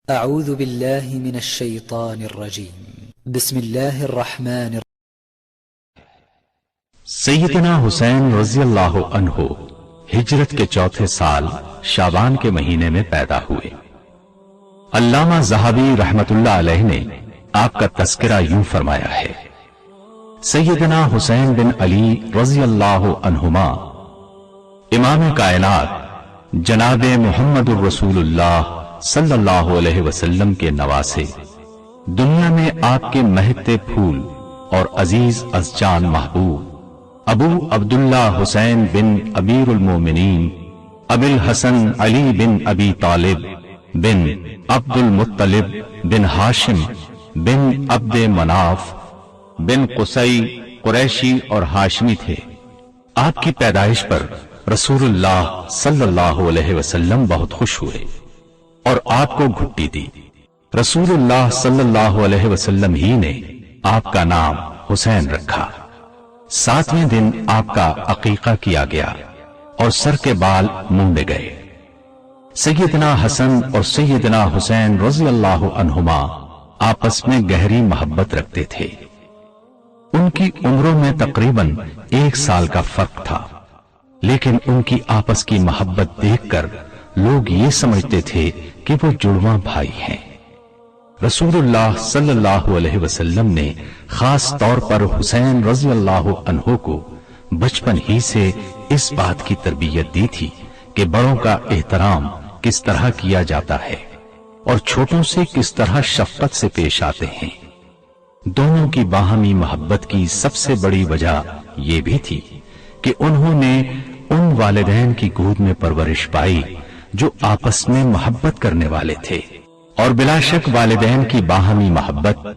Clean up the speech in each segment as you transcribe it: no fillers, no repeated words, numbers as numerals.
اعوذ باللہ من الشیطان الرجیم بسم اللہ الرحمن الرحیم۔ سیدنا حسین رضی اللہ عنہ ہجرت کے چوتھے سال شعبان کے مہینے میں پیدا ہوئے۔ علامہ ذہبی رحمت اللہ علیہ نے آپ کا تذکرہ یوں فرمایا ہے: سیدنا حسین بن علی رضی اللہ عنہما امام کائنات جناب محمد الرسول اللہ صلی اللہ علیہ وسلم کے نواسے، دنیا میں آپ کے مہکتے پھول اور عزیز از جان محبوب ابو عبداللہ حسین بن امیر المومنین ابی الحسن علی بن ابی طالب بن عبد المطلب بن ہاشم بن عبد مناف بن قصی قریشی اور ہاشمی تھے۔ آپ کی پیدائش پر رسول اللہ صلی اللہ علیہ وسلم بہت خوش ہوئے اور آپ کو گھٹی دی۔ رسول اللہ صلی اللہ علیہ وسلم ہی نے آپ کا نام حسین رکھا۔ 7ویں دن آپ کا عقیقہ کیا گیا اور سر کے بال مونڈے گئے۔ سیدنا حسن اور سیدنا حسین رضی اللہ عنہما آپس میں گہری محبت رکھتے تھے۔ ان کی عمروں میں تقریباً 1 سال کا فرق تھا، لیکن ان کی آپس کی محبت دیکھ کر لوگ یہ سمجھتے تھے کہ وہ جڑواں بھائی ہیں۔ رسول اللہ صلی اللہ علیہ وسلم نے خاص طور پر حسین رضی اللہ عنہ کو بچپن ہی سے اس بات کی تربیت دی تھی کہ بڑوں کا احترام کس طرح کیا جاتا ہے اور چھوٹوں سے کس طرح شفقت سے پیش آتے ہیں۔ دونوں کی باہمی محبت کی سب سے بڑی وجہ یہ بھی تھی کہ انہوں نے ان والدین کی گود میں پرورش پائی جو آپس میں محبت کرنے والے تھے، اور بلا شک والدین کی باہمی محبت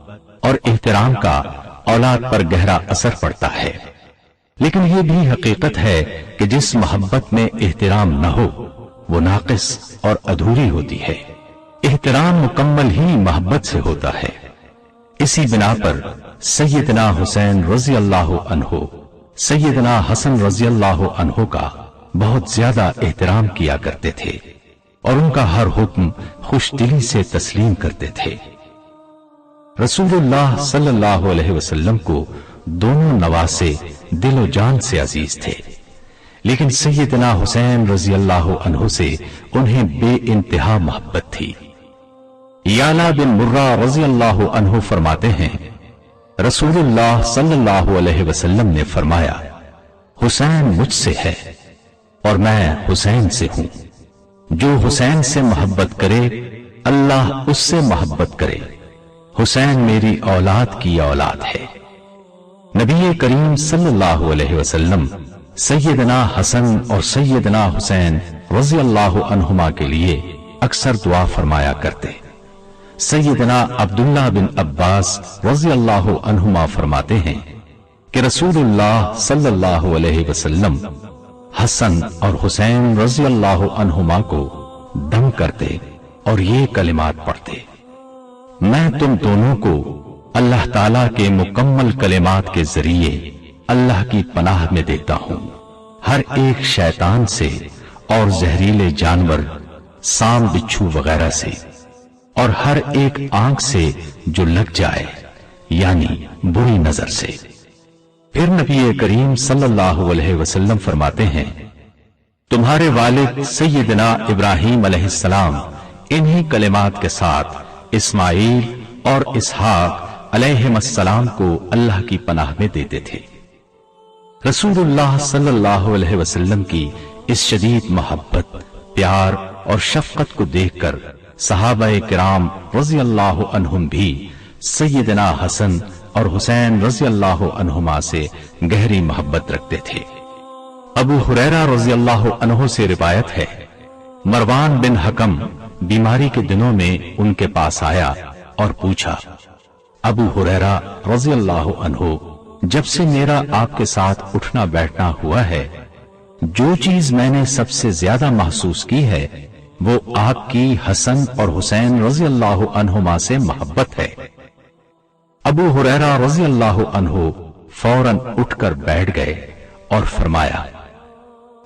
اور احترام کا اولاد پر گہرا اثر پڑتا ہے۔ لیکن یہ بھی حقیقت ہے کہ جس محبت میں احترام نہ ہو وہ ناقص اور ادھوری ہوتی ہے۔ احترام مکمل ہی محبت سے ہوتا ہے۔ اسی بنا پر سیدنا حسین رضی اللہ عنہ سیدنا حسن رضی اللہ عنہ کا بہت زیادہ احترام کیا کرتے تھے اور ان کا ہر حکم خوش دلی سے تسلیم کرتے تھے۔ رسول اللہ صلی اللہ علیہ وسلم کو دونوں نواسے دل و جان سے عزیز تھے، لیکن سیدنا حسین رضی اللہ عنہ سے انہیں بے انتہا محبت تھی۔ یعلا بن مرہ رضی اللہ عنہ فرماتے ہیں، رسول اللہ صلی اللہ علیہ وسلم نے فرمایا، حسین مجھ سے ہے اور میں حسین سے ہوں۔ جو حسین سے محبت کرے اللہ اس سے محبت کرے۔ حسین میری اولاد کی اولاد ہے۔ نبی کریم صلی اللہ علیہ وسلم سیدنا حسن اور سیدنا حسین رضی اللہ عنہما کے لیے اکثر دعا فرمایا کرتے۔ سیدنا عبداللہ بن عباس رضی اللہ عنہما فرماتے ہیں کہ رسول اللہ صلی اللہ علیہ وسلم حسن اور حسین رضی اللہ عنہما کو دم کرتے اور یہ کلمات پڑھتے: میں تم دونوں کو اللہ تعالیٰ کے مکمل کلمات کے ذریعے اللہ کی پناہ میں دیتا ہوں، ہر ایک شیطان سے اور زہریلے جانور، سام بچھو وغیرہ سے، اور ہر ایک آنکھ سے جو لگ جائے یعنی بری نظر سے۔ پھر نبی کریم صلی اللہ علیہ وسلم فرماتے ہیں، تمہارے والد سیدنا ابراہیم علیہ السلام انہی کلمات کے ساتھ اسماعیل اور اسحاق علیہم السلام کو اللہ کی پناہ میں دیتے تھے۔ رسول اللہ صلی اللہ علیہ وسلم کی اس شدید محبت، پیار اور شفقت کو دیکھ کر صحابہ کرام رضی اللہ عنہم بھی سیدنا حسن اور حسین رضی اللہ عنہما سے گہری محبت رکھتے تھے۔ ابو ہریرہ رضی اللہ عنہ سے روایت ہے، مروان بن حکم بیماری کے دنوں میں ان کے پاس آیا اور پوچھا، ابو ہریرہ رضی اللہ عنہ، جب سے میرا آپ کے ساتھ اٹھنا بیٹھنا ہوا ہے، جو چیز میں نے سب سے زیادہ محسوس کی ہے وہ آپ کی حسن اور حسین رضی اللہ عنہما سے محبت ہے۔ ابو ہریرہ رضی اللہ عنہ فوراً اٹھ کر بیٹھ گئے اور فرمایا،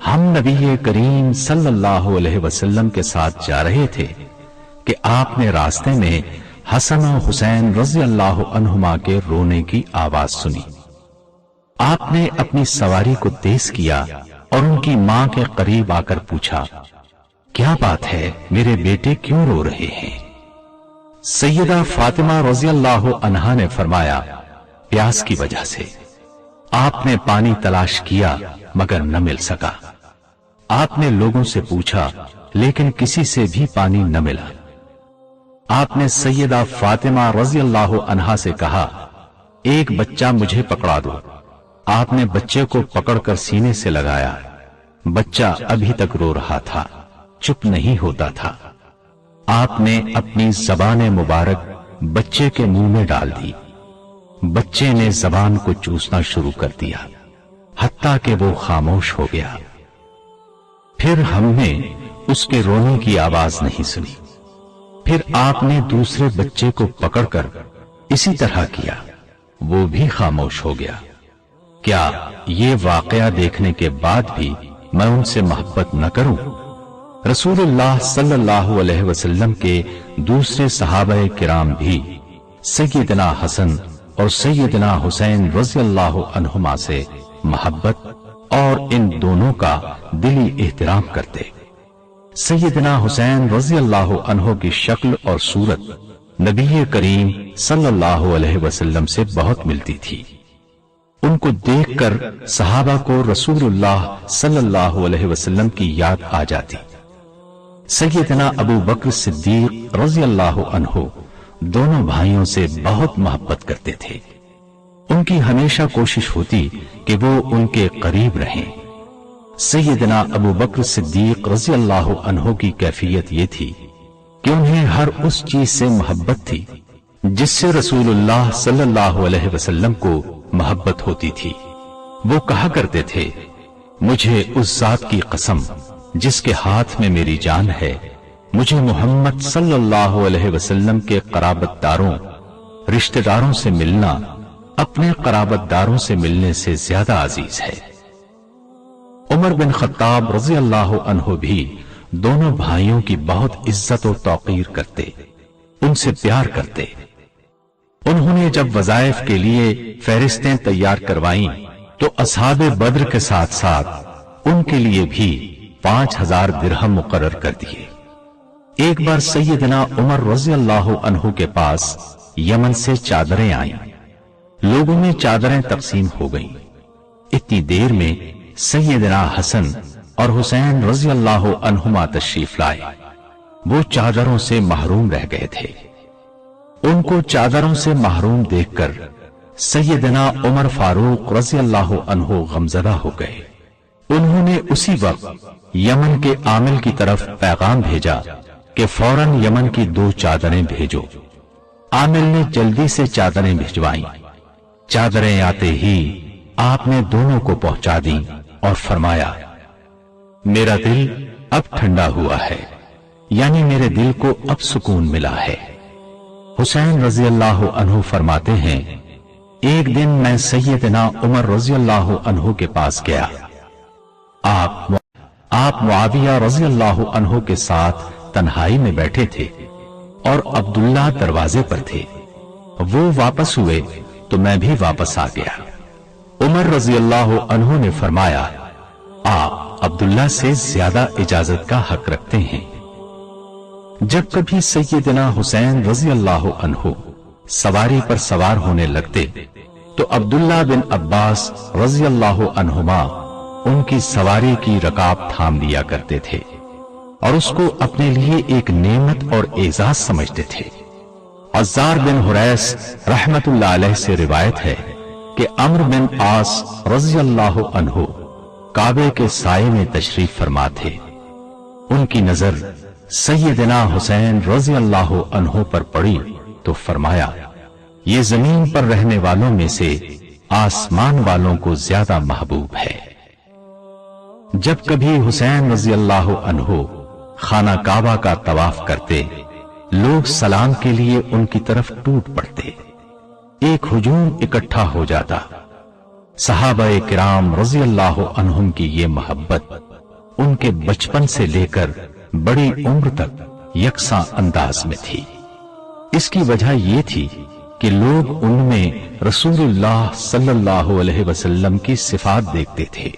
ہم نبی کریم صلی اللہ علیہ وسلم کے ساتھ جا رہے تھے کہ آپ نے راستے میں حسن و حسین رضی اللہ عنہما کے رونے کی آواز سنی۔ آپ نے اپنی سواری کو تیز کیا اور ان کی ماں کے قریب آ کر پوچھا، کیا بات ہے، میرے بیٹے کیوں رو رہے ہیں؟ سیدہ فاطمہ رضی اللہ عنہا نے فرمایا، پیاس کی وجہ سے۔ آپ نے پانی تلاش کیا مگر نہ مل سکا۔ آپ نے لوگوں سے پوچھا لیکن کسی سے بھی پانی نہ ملا۔ آپ نے سیدہ فاطمہ رضی اللہ عنہا سے کہا، ایک بچہ مجھے پکڑا دو۔ آپ نے بچے کو پکڑ کر سینے سے لگایا۔ بچہ ابھی تک رو رہا تھا، چپ نہیں ہوتا تھا۔ آپ نے اپنی زبان مبارک بچے کے منہ میں ڈال دی۔ بچے نے زبان کو چوسنا شروع کر دیا حتیٰ کہ وہ خاموش ہو گیا۔ پھر ہم نے اس کے رونے کی آواز نہیں سنی۔ پھر آپ نے دوسرے بچے کو پکڑ کر اسی طرح کیا، وہ بھی خاموش ہو گیا۔ کیا یہ واقعہ دیکھنے کے بعد بھی میں ان سے محبت نہ کروں؟ رسول اللہ صلی اللہ علیہ وسلم کے دوسرے صحابہ کرام بھی سیدنا حسن اور سیدنا حسین رضی اللہ عنہما سے محبت اور ان دونوں کا دلی احترام کرتے۔ سیدنا حسین رضی اللہ عنہ کی شکل اور صورت نبی کریم صلی اللہ علیہ وسلم سے بہت ملتی تھی۔ ان کو دیکھ کر صحابہ کو رسول اللہ صلی اللہ علیہ وسلم کی یاد آ جاتی۔ سیدنا ابو بکر صدیق رضی اللہ عنہ دونوں بھائیوں سے بہت محبت کرتے تھے۔ ان کی ہمیشہ کوشش ہوتی کہ وہ ان کے قریب رہیں۔ سیدنا ابو بکر صدیق رضی اللہ عنہ کی کیفیت یہ تھی کہ انہیں ہر اس چیز سے محبت تھی جس سے رسول اللہ صلی اللہ علیہ وسلم کو محبت ہوتی تھی۔ وہ کہا کرتے تھے، مجھے اس ذات کی قسم جس کے ہاتھ میں میری جان ہے، مجھے محمد صلی اللہ علیہ وسلم کے قرابت داروں رشتہ داروں سے ملنا اپنے قرابت داروں سے ملنے سے زیادہ عزیز ہے۔ عمر بن خطاب رضی اللہ عنہ بھی دونوں بھائیوں کی بہت عزت و توقیر کرتے، ان سے پیار کرتے۔ انہوں نے جب وظائف کے لیے فہرستیں تیار کروائیں تو اصحاب بدر کے ساتھ ساتھ ان کے لیے بھی 5000 درہم مقرر کر دیے۔ ایک بار سیدنا عمر رضی اللہ عنہ کے پاس یمن سے چادریں آئیں۔ لوگوں میں چادریں تقسیم ہو گئیں۔ اتنی دیر میں سیدنا حسن اور حسین رضی اللہ عنہما تشریف لائے۔ وہ چادروں سے محروم رہ گئے تھے۔ ان کو چادروں سے محروم دیکھ کر سیدنا عمر فاروق رضی اللہ عنہ غمزدہ ہو گئے۔ انہوں نے اسی وقت یمن کے عامل کی طرف پیغام بھیجا کہ فوراً یمن کی 2 چادریں بھیجو۔ عامل نے جلدی سے چادریں بھجوائیں۔ چادریں آتے ہی آپ نے دونوں کو پہنچا دیں اور فرمایا، میرا دل اب ٹھنڈا ہوا ہے، یعنی میرے دل کو اب سکون ملا ہے۔ حسین رضی اللہ عنہ فرماتے ہیں، ایک دن میں سیدنا عمر رضی اللہ عنہ کے پاس گیا۔ آپ معاویہ رضی اللہ عنہ کے ساتھ تنہائی میں بیٹھے تھے اور عبداللہ دروازے پر تھے۔ وہ واپس ہوئے تو میں بھی واپس آ گیا۔ عمر رضی اللہ عنہ نے فرمایا، آپ عبداللہ سے زیادہ اجازت کا حق رکھتے ہیں۔ جب کبھی سیدنا حسین رضی اللہ عنہ سواری پر سوار ہونے لگتے تو عبداللہ بن عباس رضی اللہ عنہما ان کی سواری کی رکاب تھام دیا کرتے تھے اور اس کو اپنے لیے ایک نعمت اور اعزاز سمجھتے تھے۔ عزار بن حریث رحمت اللہ علیہ سے روایت ہے کہ عمرو بن عاص رضی اللہ عنہ کعبے کے سائے میں تشریف فرما تھے۔ ان کی نظر سیدنا حسین رضی اللہ عنہ پر پڑی تو فرمایا، یہ زمین پر رہنے والوں میں سے آسمان والوں کو زیادہ محبوب ہے۔ جب کبھی حسین رضی اللہ عنہ خانہ کعبہ کا طواف کرتے، لوگ سلام کے لیے ان کی طرف ٹوٹ پڑتے، ایک ہجوم اکٹھا ہو جاتا۔ صحابہ کرام رضی اللہ عنہم کی یہ محبت ان کے بچپن سے لے کر بڑی عمر تک، یکساں انداز میں تھی۔ اس کی وجہ یہ تھی کہ لوگ ان میں رسول اللہ صلی اللہ علیہ وسلم کی صفات دیکھتے تھے۔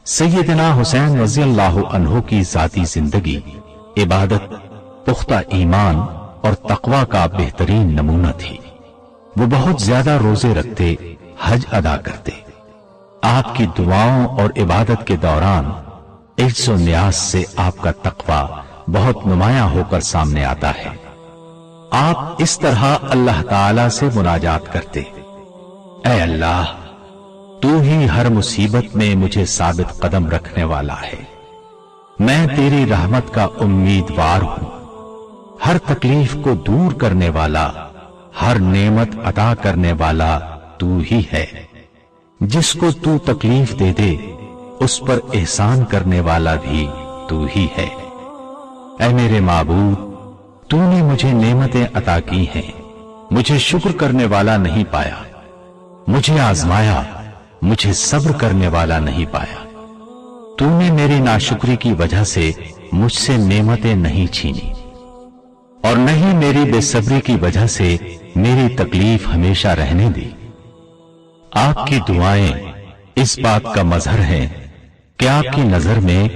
سیدنا حسین رضی اللہ عنہ کی ذاتی زندگی عبادت، پختہ ایمان اور تقوی کا بہترین نمونہ تھی۔ وہ بہت زیادہ روزے رکھتے، حج ادا کرتے۔ آپ کی دعاؤں اور عبادت کے دوران عجز و نیاز سے آپ کا تقوی بہت نمایاں ہو کر سامنے آتا ہے۔ آپ اس طرح اللہ تعالی سے مناجات کرتے، اے اللہ، تو ہی ہر مصیبت میں مجھے ثابت قدم رکھنے والا ہے، میں تیری رحمت کا امیدوار ہوں، ہر تکلیف کو دور کرنے والا، ہر نعمت عطا کرنے والا تو ہی ہے، جس کو تو تکلیف دے دے اس پر احسان کرنے والا بھی تو ہی ہے۔ اے میرے معبود، تو نے مجھے نعمتیں عطا کی ہیں، مجھے شکر کرنے والا نہیں پایا، مجھے آزمایا، مجھے صبر کرنے والا نہیں پایا۔ تو نے میری ناشکری کی وجہ سے مجھ سے نعمتیں نہیں چھینی، اور نہیں میری بے صبری کی وجہ سے میری تکلیف ہمیشہ رہنے دی۔ آپ کی دعائیں اس بات کا مظہر ہیں کہ آپ کی نظر میں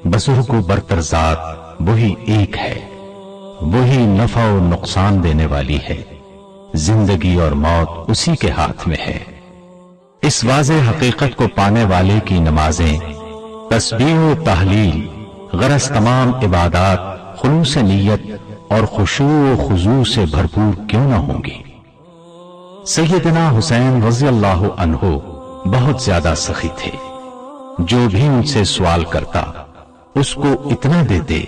بزرگ و برتر ذات وہی ایک ہے، وہی نفع و نقصان دینے والی ہے، زندگی اور موت اسی کے ہاتھ میں ہے۔ اس واضح حقیقت کو پانے والے کی نمازیں، تسبیح و تحلیل، غرض تمام عبادات خلوص نیت اور خشوع و خضوع سے بھرپور کیوں نہ ہوں گی۔ سیدنا حسین رضی اللہ عنہ بہت زیادہ سخی تھے۔ جو بھی ان سے سوال کرتا اس کو اتنا دیتے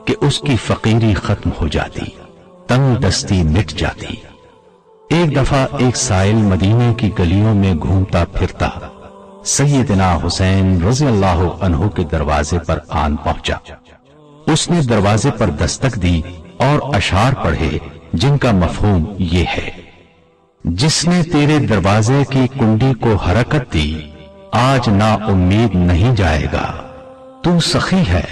کہ اس کی فقیری ختم ہو جاتی، تنگ دستی مٹ جاتی۔ ایک دفعہ ایک سائل مدینے کی گلیوں میں گھومتا پھرتا سیدنا حسین رضی اللہ عنہ کے دروازے پر آن پہنچا۔ اس نے دروازے پر دستک دی اور اشعار پڑھے جن کا مفہوم یہ ہے: جس نے تیرے دروازے کی کنڈی کو حرکت دی، آج نا امید نہیں جائے گا۔ تو سخی ہے،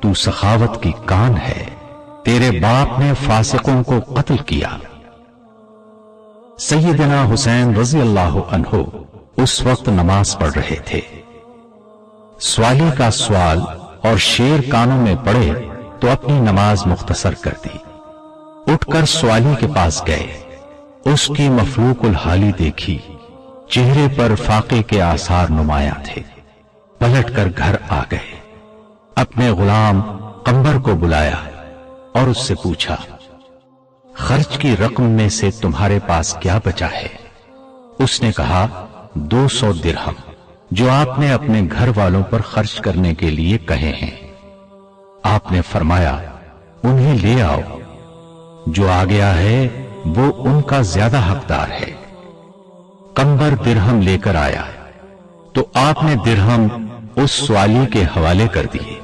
تو سخاوت کی کان ہے، تیرے باپ نے فاسقوں کو قتل کیا۔ سیدنا حسین رضی اللہ عنہ اس وقت نماز پڑھ رہے تھے۔ سوالی کا سوال اور شعر کانوں میں پڑے تو اپنی نماز مختصر کر دی۔ اٹھ کر سوالی کے پاس گئے، اس کی مفلوق الحالی دیکھی، چہرے پر فاقے کے آثار نمایاں تھے۔ پلٹ کر گھر آ گئے، اپنے غلام قمبر کو بلایا اور اس سے پوچھا، خرچ کی رقم میں سے تمہارے پاس کیا بچا ہے؟ اس نے کہا 200 درہم، جو آپ نے اپنے گھر والوں پر خرچ کرنے کے لیے کہے ہیں۔ آپ نے فرمایا انہیں لے آؤ، جو آ گیا ہے وہ ان کا زیادہ حقدار ہے۔ قمبر درہم لے کر آیا تو آپ نے درہم اس سوالی کے حوالے کر دیے۔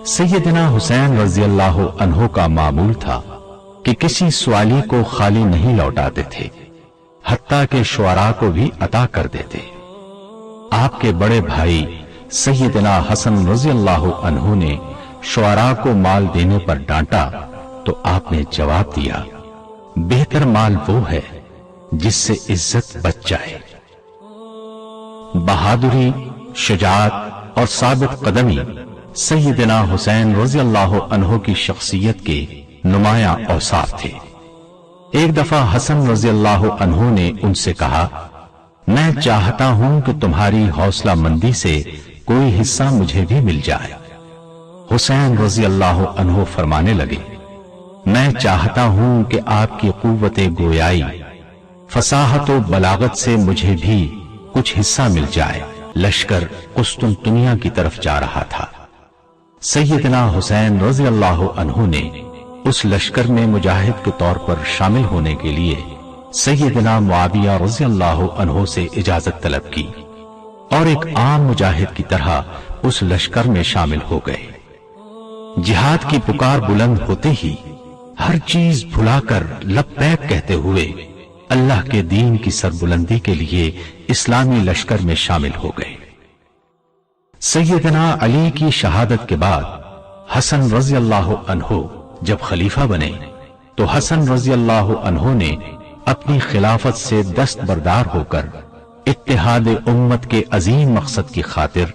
سیدنا حسین رضی اللہ عنہ کا معمول تھا کہ کسی سوالی کو خالی نہیں لوٹاتے تھے، حتیٰ کہ شعراء کو بھی عطا کر دیتے۔ آپ کے بڑے بھائی سیدنا حسن رضی اللہ عنہ نے شعراء کو مال دینے پر ڈانٹا تو آپ نے جواب دیا، بہتر مال وہ ہے جس سے عزت بچ جائے۔ بہادری، شجاعت اور ثابت قدمی سیدنا حسین رضی اللہ عنہ کی شخصیت کے نمایاں اوصاف تھے۔ ایک دفعہ حسن رضی اللہ عنہ نے ان سے کہا، میں چاہتا ہوں کہ تمہاری حوصلہ مندی سے کوئی حصہ مجھے بھی مل جائے۔ حسین رضی اللہ عنہ فرمانے لگے، میں چاہتا ہوں کہ آپ کی قوت گویائی، فصاحت و بلاغت سے مجھے بھی کچھ حصہ مل جائے۔ لشکر قسطنطنیہ کی طرف جا رہا تھا۔ سیدنا حسین رضی اللہ عنہ نے اس لشکر میں مجاہد کے طور پر شامل ہونے کے لیے سیدنا معاویہ رضی اللہ عنہ سے اجازت طلب کی اور ایک عام مجاہد کی طرح اس لشکر میں شامل ہو گئے۔ جہاد کی پکار بلند ہوتے ہی ہر چیز بھلا کر لبیک کہتے ہوئے اللہ کے دین کی سربلندی کے لیے اسلامی لشکر میں شامل ہو گئے۔ سیدنا علی کی شہادت کے بعد حسن رضی اللہ عنہ جب خلیفہ بنے تو حسن رضی اللہ عنہ نے اپنی خلافت سے دستبردار ہو کر اتحاد امت کے عظیم مقصد کی خاطر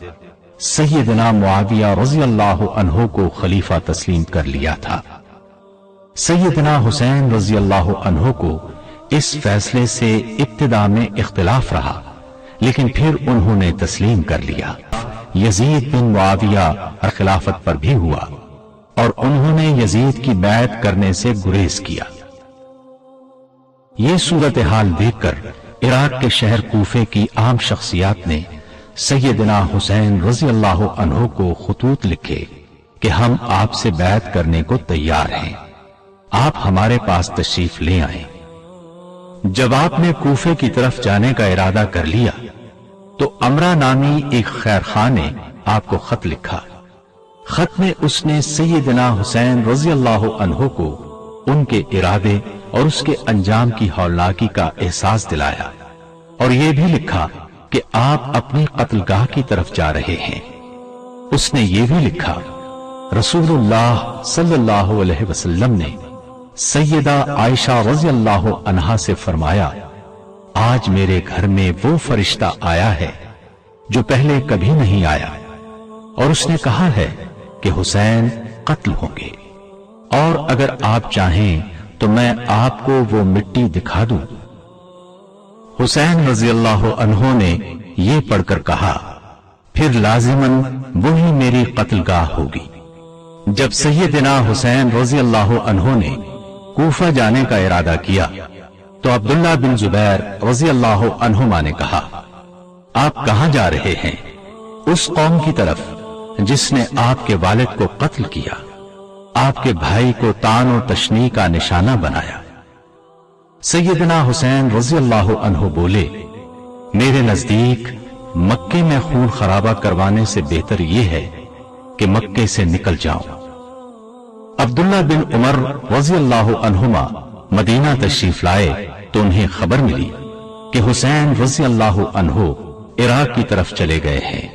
سیدنا معاویہ رضی اللہ عنہ کو خلیفہ تسلیم کر لیا تھا۔ سیدنا حسین رضی اللہ عنہ کو اس فیصلے سے ابتدا میں اختلاف رہا، لیکن پھر انہوں نے تسلیم کر لیا۔ یزید بن معاویہ خلافت پر بھی ہوا اور انہوں نے یزید کی بیعت کرنے سے گریز کیا۔ یہ صورتحال دیکھ کر عراق کے شہر کوفے کی عام شخصیات نے سیدنا حسین رضی اللہ عنہ کو خطوط لکھے کہ ہم آپ سے بیعت کرنے کو تیار ہیں، آپ ہمارے پاس تشریف لے آئیں۔ جب آپ نے کوفے کی طرف جانے کا ارادہ کر لیا تو امرا نامی ایک خیر خواہ نے آپ کو خط لکھا۔ خط میں اس نے سیدنا حسین رضی اللہ عنہ کو ان کے ارادے اور اس کے انجام کی ہولناکی کا احساس دلایا، اور یہ بھی لکھا کہ آپ اپنی قتل گاہ کی طرف جا رہے ہیں۔ اس نے یہ بھی لکھا، رسول اللہ صلی اللہ علیہ وسلم نے سیدہ عائشہ رضی اللہ عنہا سے فرمایا، آج میرے گھر میں وہ فرشتہ آیا ہے جو پہلے کبھی نہیں آیا، اور اس نے کہا ہے کہ حسین قتل ہوں گے، اور اگر آپ چاہیں تو میں آپ کو وہ مٹی دکھا دوں۔ حسین رضی اللہ عنہ نے یہ پڑھ کر کہا، پھر لازماً وہی میری قتل گاہ ہوگی۔ جب سیدنا حسین رضی اللہ عنہ نے کوفہ جانے کا ارادہ کیا تو عبداللہ بن زبیر رضی اللہ عنہما نے کہا، آپ کہاں جا رہے ہیں؟ اس قوم کی طرف جس نے آپ کے والد کو قتل کیا، آپ کے بھائی کو طعن و تشنیع کا نشانہ بنایا۔ سیدنا حسین رضی اللہ عنہ بولے، میرے نزدیک مکے میں خون خرابہ کروانے سے بہتر یہ ہے کہ مکے سے نکل جاؤں۔ عبداللہ بن عمر رضی اللہ عنہما مدینہ تشریف لائے تو انہیں خبر ملی کہ حسین رضی اللہ عنہ عراق کی طرف چلے گئے ہیں۔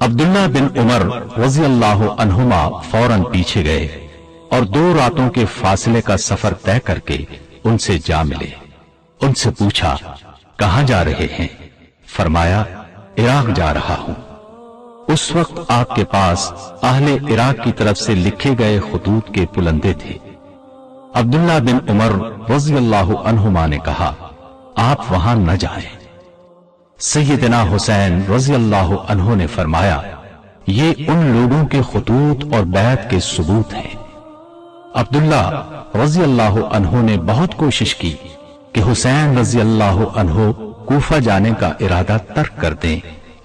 عبداللہ بن عمر رضی اللہ عنہما فوراً پیچھے گئے اور 2 راتوں کے فاصلے کا سفر طے کر کے ان سے جا ملے۔ ان سے پوچھا، کہاں جا رہے ہیں؟ فرمایا، عراق جا رہا ہوں۔ اس وقت آپ کے پاس اہل عراق کی طرف سے لکھے گئے خطوط کے پلندے تھے۔ عبداللہ بن عمر رضی اللہ عنہما نے کہا، آپ وہاں نہ جائیں۔ سیدنا حسین رضی اللہ عنہ نے فرمایا، یہ ان لوگوں کے خطوط اور بیعت کے ثبوت ہیں۔ عبداللہ رضی اللہ عنہ نے بہت کوشش کی کہ حسین رضی اللہ عنہ کوفہ جانے کا ارادہ ترک کر دیں،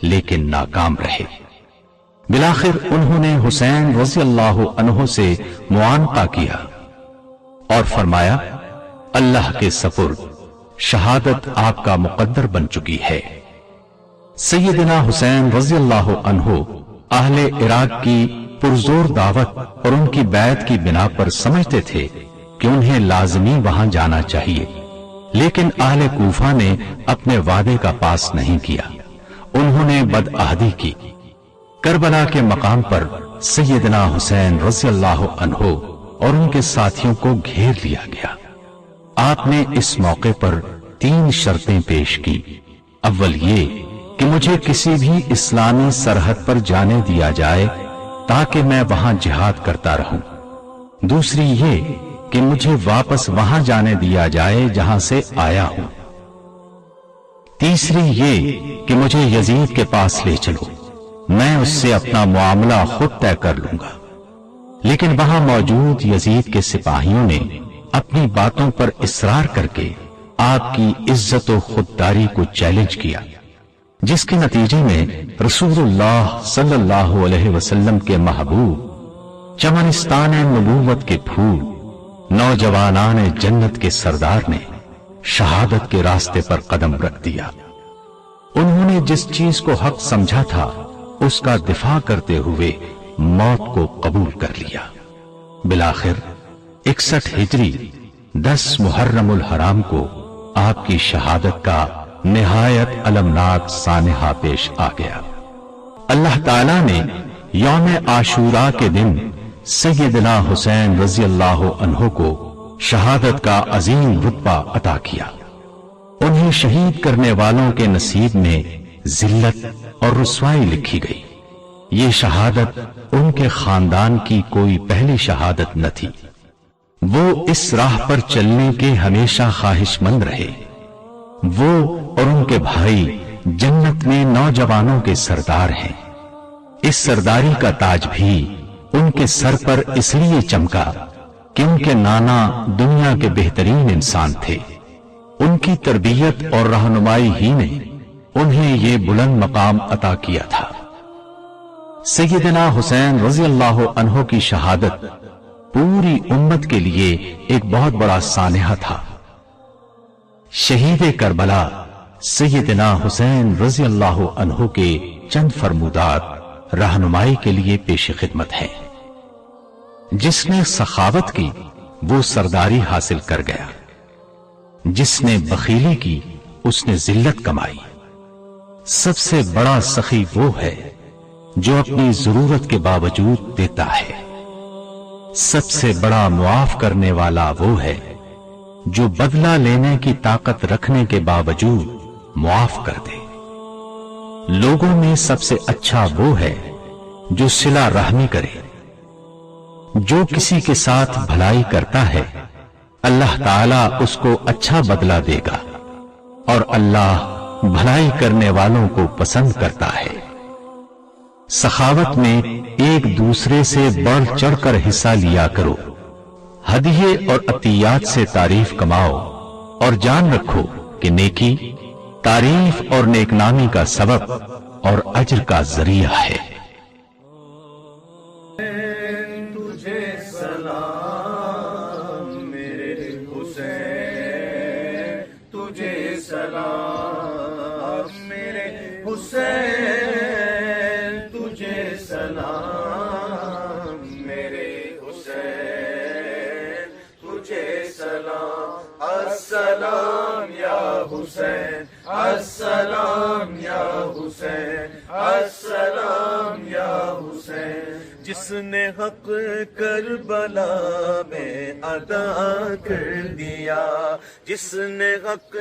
لیکن ناکام رہے۔ بالآخر انہوں نے حسین رضی اللہ عنہ سے معانقہ کیا اور فرمایا، اللہ کے سپرد، شہادت آپ کا مقدر بن چکی ہے۔ سیدنا حسین رضی اللہ عنہ اہل عراق کی پرزور دعوت اور ان کی بیعت کی بنا پر سمجھتے تھے کہ انہیں لازمی وہاں جانا چاہیے، لیکن اہل کوفہ نے اپنے وعدے کا پاس نہیں کیا۔ انہوں نے بدعہدی کی۔ کربلا کے مقام پر سیدنا حسین رضی اللہ عنہ اور ان کے ساتھیوں کو گھیر لیا گیا۔ آپ نے اس موقع پر 3 شرطیں پیش کی۔ اول یہ کہ مجھے کسی بھی اسلامی سرحد پر جانے دیا جائے تاکہ میں وہاں جہاد کرتا رہوں۔ دوسری یہ کہ مجھے واپس وہاں جانے دیا جائے جہاں سے آیا ہوں۔ تیسری یہ کہ مجھے یزید کے پاس لے چلو، میں اس سے اپنا معاملہ خود طے کر لوں گا۔ لیکن وہاں موجود یزید کے سپاہیوں نے اپنی باتوں پر اصرار کر کے آپ کی عزت و خودداری کو چیلنج کیا، جس کے نتیجے میں رسول اللہ صلی اللہ علیہ وسلم کے محبوب، چمنستان نبوت کے پھول، نوجوانان جنت کے سردار نے شہادت کے راستے پر قدم رکھ دیا۔ انہوں نے جس چیز کو حق سمجھا تھا اس کا دفاع کرتے ہوئے موت کو قبول کر لیا۔ بالآخر 61 ہجری 10 محرم الحرام کو آپ کی شہادت کا نہایت المناک سانحہ پیش آ گیا۔ اللہ تعالیٰ نے یوم عاشورہ کے دن سیدنا حسین رضی اللہ عنہ کو شہادت کا عظیم رتبہ عطا کیا۔ انہیں شہید کرنے والوں کے نصیب میں ذلت اور رسوائی لکھی گئی۔ یہ شہادت ان کے خاندان کی کوئی پہلی شہادت نہ تھی۔ وہ اس راہ پر چلنے کے ہمیشہ خواہش مند رہے۔ وہ اور ان کے بھائی جنت میں نوجوانوں کے سردار ہیں۔ اس سرداری کا تاج بھی ان کے سر پر اس لیے چمکا کہ ان کے نانا دنیا کے بہترین انسان تھے۔ ان کی تربیت اور رہنمائی ہی نے انہیں یہ بلند مقام عطا کیا تھا۔ سیدنا حسین رضی اللہ عنہ کی شہادت پوری امت کے لیے ایک بہت بڑا سانحہ تھا۔ شہید کربلا سیدنا حسین رضی اللہ عنہ کے چند فرمودات رہنمائی کے لیے پیش خدمت ہیں۔ جس نے سخاوت کی وہ سرداری حاصل کر گیا، جس نے بخیلی کی اس نے ذلت کمائی۔ سب سے بڑا سخی وہ ہے جو اپنی ضرورت کے باوجود دیتا ہے۔ سب سے بڑا معاف کرنے والا وہ ہے جو بدلہ لینے کی طاقت رکھنے کے باوجود معاف کر دے۔ لوگوں میں سب سے اچھا وہ ہے جو صلہ رحمی کرے۔ جو کسی کے ساتھ بھلائی کرتا ہے اللہ تعالیٰ اس کو اچھا بدلہ دے گا، اور اللہ بھلائی کرنے والوں کو پسند کرتا ہے۔ سخاوت میں ایک دوسرے سے بڑھ چڑھ کر حصہ لیا کرو۔ ہدیے اور عطیات سے تعریف کماؤ، اور جان رکھو کہ نیکی تعریف اور نیک نامی کا سبب اور اجر کا ذریعہ ہے۔ تجھے سلام میرے حسین، تجھے سلام میرے حسین، تجھے سلام میرے حسین، تجھے سلام۔ السلام یا حسین، السلام یا حسین، السلام یا حسین۔ جس نے حق کربلا میں ادا کر دیا، جس نے حق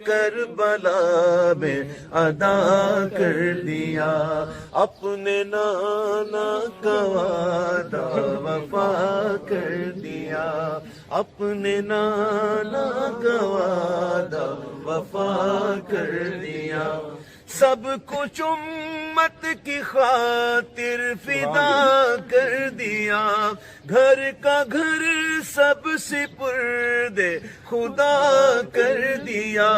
کربلا میں ادا کر دیا، اپنے نانا کا وعدہ وفا کر دیا، اپنے نانا کا وعدہ وفا کر دیا۔ سب کچھ امت کی خاطر فدا کر دیا، گھر کا گھر سب سپرد خدا کر دیا۔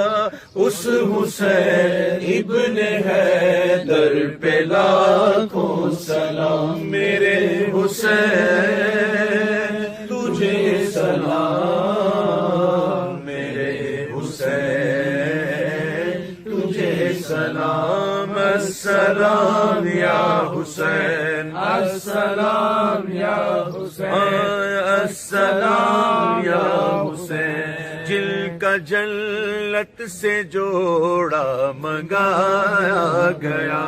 اس حسین ابن حیدر پہ لاکھوں سلام میرے حسین، تجھے سلام میرے حسین، تجھے سلام۔ السلام یا حسین، السلام یا حسین، السلام یا حسین۔ جن کا جنت سے جوڑا منگایا گیا،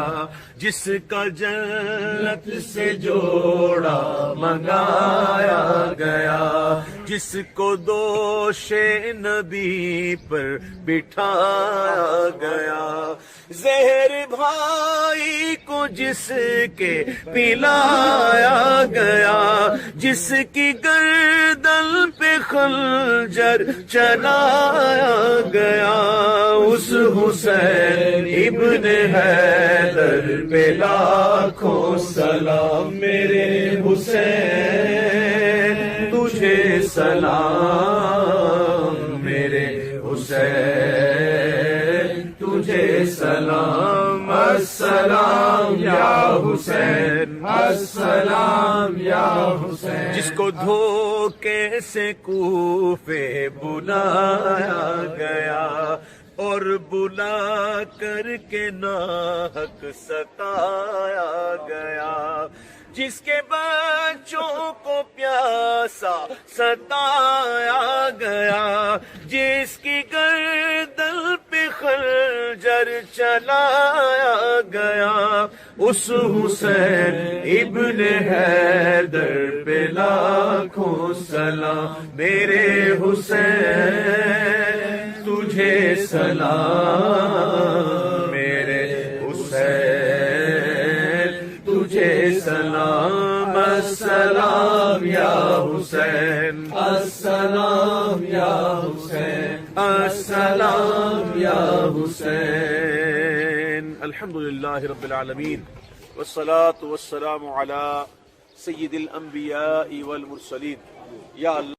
جس کا جنت سے جوڑا منگایا گیا، جس کو دوش نبی پر بٹھایا گیا، زہر بھائی کو جس کے پلایا گیا، جس کی گردن پہ خنجر چلایا گیا، اس حسین ابن حیدر پہ لاکھوں سلام میرے حسین، تجھے سلام میرے حسین، تجھے سلام۔ السلام یا حسین، السلام یا حسین۔ جس کو دھوکے سے کوفے بلایا گیا، اور بلا کر کے ناحق ستایا گیا، جس کے بچوں کو پیاسا ستایا گیا، جس کی گردن پہ خنجر چلایا گیا، اس حسین ابن حیدر پہ لاکھوں سلام میرے حسین تجھے سلام میرے حسین تجھے سلام السلام یا حسین السلام یا حسین السلام یا حسین الحمدللہ رب العالمین والصلاة والسلام علی سید الانبیاء والمرسلین یا اللہ